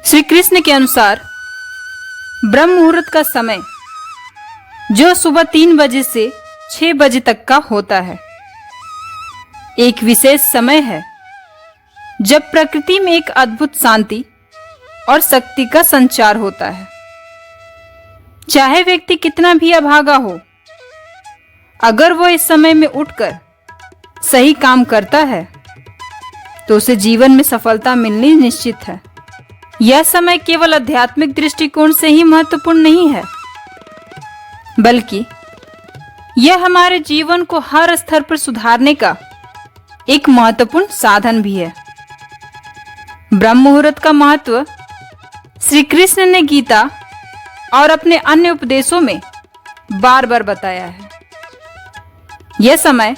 श्री कृष्ण के अनुसार ब्रह्म मुहूर्त का समय जो सुबह 3 बजे से 6 बजे तक का होता है, एक विशेष समय है जब प्रकृति में एक अद्भुत शांति और शक्ति का संचार होता है। चाहे व्यक्ति कितना भी अभागा हो, अगर वो इस समय में उठकर सही काम करता है तो उसे जीवन में सफलता मिलनी निश्चित है। यह समय केवल आध्यात्मिक दृष्टिकोण से ही महत्वपूर्ण नहीं है, बल्कि यह हमारे जीवन को हर स्तर पर सुधारने का एक महत्वपूर्ण साधन भी है। ब्रह्म मुहूर्त का महत्व श्री कृष्ण ने गीता और अपने अन्य उपदेशों में बार बार बताया है। यह समय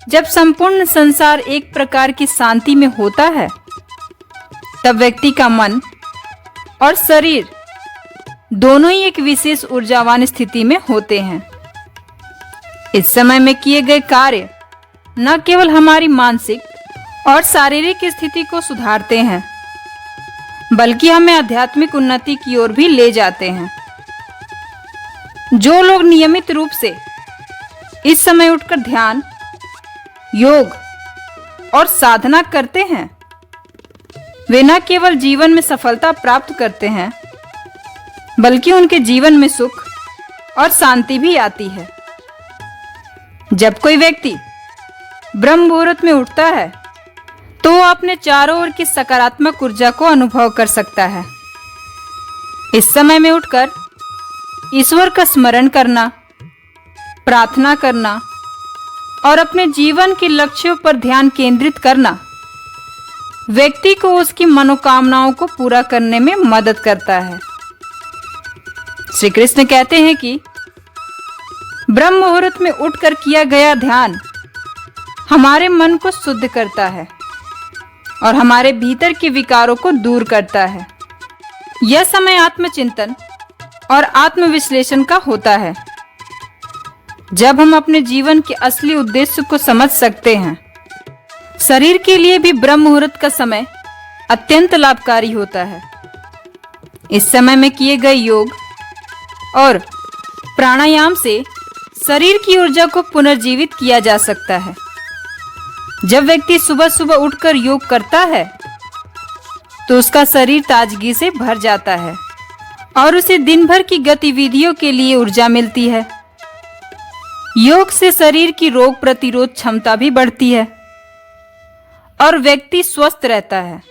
जब संपूर्ण संसार एक प्रकार की शांति में होता है, तब व्यक्ति का मन और शरीर दोनों ही एक विशेष ऊर्जावान स्थिति में होते हैं। इस समय में किए गए कार्य न केवल हमारी मानसिक और शारीरिक स्थिति को सुधारते हैं, बल्कि हमें आध्यात्मिक उन्नति की ओर भी ले जाते हैं। जो लोग नियमित रूप से इस समय उठकर ध्यान, योग और साधना करते हैं, वे न केवल जीवन में सफलता प्राप्त करते हैं, बल्कि उनके जीवन में सुख और शांति भी आती है। जब कोई व्यक्ति ब्रह्म मुहूर्त में उठता है तो वो अपने चारों ओर की सकारात्मक ऊर्जा को अनुभव कर सकता है। इस समय में उठकर ईश्वर का स्मरण करना, प्रार्थना करना और अपने जीवन के लक्ष्यों पर ध्यान केंद्रित करना व्यक्ति को उसकी मनोकामनाओं को पूरा करने में मदद करता है। श्री कृष्ण कहते हैं कि ब्रह्म मुहूर्त में उठकर किया गया ध्यान हमारे मन को शुद्ध करता है और हमारे भीतर के विकारों को दूर करता है। यह समय आत्मचिंतन और आत्मविश्लेषण का होता है, जब हम अपने जीवन के असली उद्देश्य को समझ सकते हैं। शरीर के लिए भी ब्रह्म मुहूर्त का समय अत्यंत लाभकारी होता है। इस समय में किए गए योग और प्राणायाम से शरीर की ऊर्जा को पुनर्जीवित किया जा सकता है। जब व्यक्ति सुबह सुबह उठकर योग करता है तो उसका शरीर ताजगी से भर जाता है और उसे दिन भर की गतिविधियों के लिए ऊर्जा मिलती है। योग से शरीर की रोग प्रतिरोध क्षमता भी बढ़ती है और व्यक्ति स्वस्थ रहता है।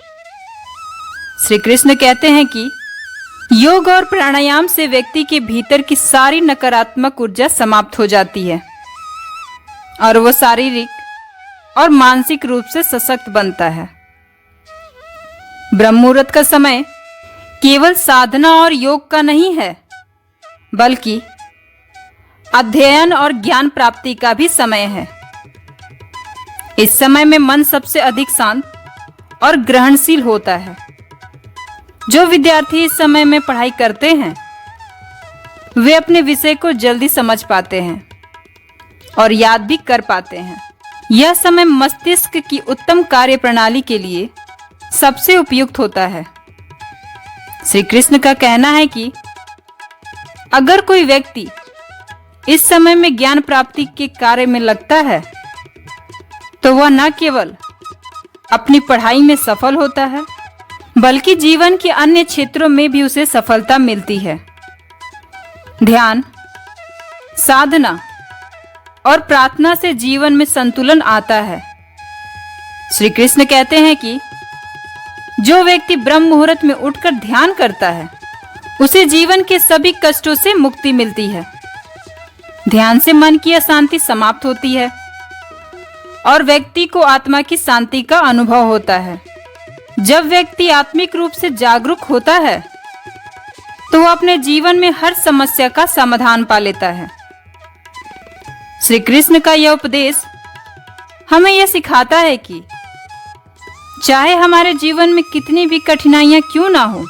श्री कृष्ण कहते हैं कि योग और प्राणायाम से व्यक्ति के भीतर की सारी नकारात्मक ऊर्जा समाप्त हो जाती है और वो शारीरिक और मानसिक रूप से सशक्त बनता है। ब्रह्म मुहूर्त का समय केवल साधना और योग का नहीं है, बल्कि अध्ययन और ज्ञान प्राप्ति का भी समय है। इस समय में मन सबसे अधिक शांत और ग्रहणशील होता है। जो विद्यार्थी इस समय में पढ़ाई करते हैं, वे अपने विषय को जल्दी समझ पाते हैं और याद भी कर पाते हैं। यह समय मस्तिष्क की उत्तम कार्य प्रणाली के लिए सबसे उपयुक्त होता है। श्री कृष्ण का कहना है कि अगर कोई व्यक्ति इस समय में ज्ञान प्राप्ति के कार्य में लगता है तो वह न केवल अपनी पढ़ाई में सफल होता है, बल्कि जीवन के अन्य क्षेत्रों में भी उसे सफलता मिलती है। ध्यान, साधना और प्रार्थना से जीवन में संतुलन आता है। श्री कृष्ण कहते हैं कि जो व्यक्ति ब्रह्म मुहूर्त में उठकर ध्यान करता है, उसे जीवन के सभी कष्टों से मुक्ति मिलती है। ध्यान से मन की अशांति समाप्त होती है और व्यक्ति को आत्मा की शांति का अनुभव होता है। जब व्यक्ति आत्मिक रूप से जागरूक होता है तो वह अपने जीवन में हर समस्या का समाधान पा लेता है। श्री कृष्ण का यह उपदेश हमें यह सिखाता है कि चाहे हमारे जीवन में कितनी भी कठिनाइयां क्यों ना हो,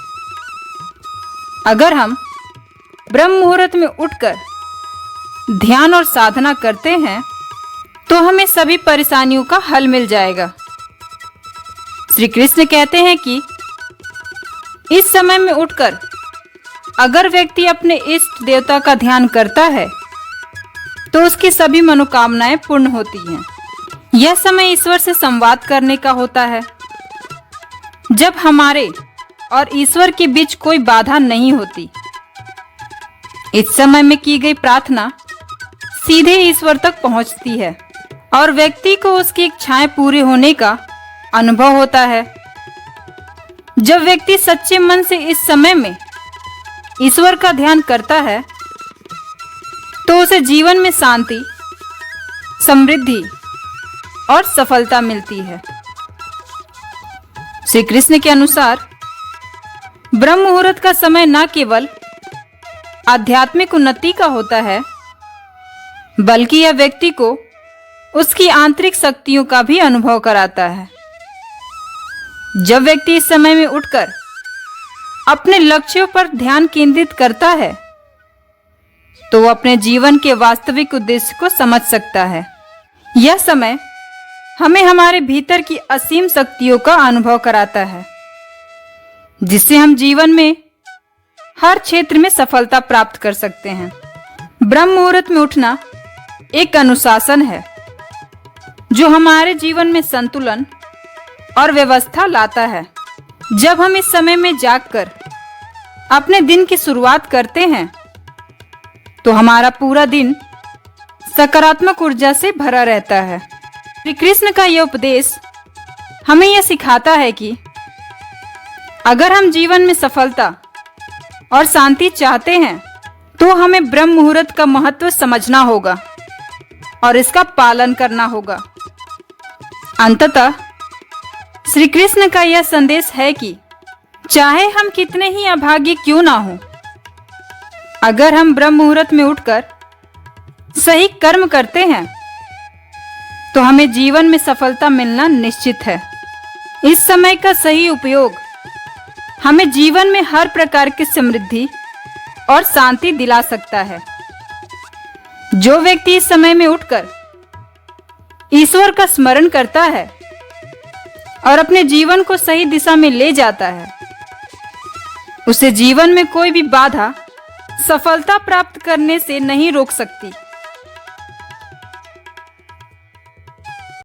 अगर हम ब्रह्म मुहूर्त में उठकर ध्यान और साधना करते हैं तो हमें सभी परेशानियों का हल मिल जाएगा। श्री कृष्ण कहते हैं कि इस समय में उठकर अगर व्यक्ति अपने इष्ट देवता का ध्यान करता है तो उसकी सभी मनोकामनाएं पूर्ण होती हैं। यह समय ईश्वर से संवाद करने का होता है, जब हमारे और ईश्वर के बीच कोई बाधा नहीं होती। इस समय में की गई प्रार्थना सीधे ईश्वर तक पहुंचती है और व्यक्ति को उसकी इच्छाएं पूरी होने का अनुभव होता है। जब व्यक्ति सच्चे मन से इस समय में ईश्वर का ध्यान करता है तो उसे जीवन में शांति, समृद्धि और सफलता मिलती है। श्री कृष्ण के अनुसार ब्रह्म मुहूर्त का समय न केवल आध्यात्मिक उन्नति का होता है, बल्कि यह व्यक्ति को उसकी आंतरिक शक्तियों का भी अनुभव कराता है। जब व्यक्ति इस समय में उठकर अपने लक्ष्यों पर ध्यान केंद्रित करता है तो वो अपने जीवन के वास्तविक उद्देश्य को समझ सकता है। यह समय हमें हमारे भीतर की असीम शक्तियों का अनुभव कराता है, जिससे हम जीवन में हर क्षेत्र में सफलता प्राप्त कर सकते हैं। ब्रह्म मुहूर्त में उठना एक अनुशासन है जो हमारे जीवन में संतुलन और व्यवस्था लाता है। जब हम इस समय में जागकर अपने दिन की शुरुआत करते हैं तो हमारा पूरा दिन सकारात्मक ऊर्जा से भरा रहता है। श्री कृष्ण का यह उपदेश हमें यह सिखाता है कि अगर हम जीवन में सफलता और शांति चाहते हैं तो हमें ब्रह्म मुहूर्त का महत्व समझना होगा और इसका पालन करना होगा। अंततः श्री कृष्ण का यह संदेश है कि चाहे हम कितने ही अभागे क्यों ना हो, अगर हम ब्रह्म मुहूर्त में उठकर सही कर्म करते हैं तो हमें जीवन में सफलता मिलना निश्चित है। इस समय का सही उपयोग हमें जीवन में हर प्रकार की समृद्धि और शांति दिला सकता है। जो व्यक्ति इस समय में उठकर ईश्वर का स्मरण करता है और अपने जीवन को सही दिशा में ले जाता है, उसे जीवन में कोई भी बाधा सफलता प्राप्त करने से नहीं रोक सकती।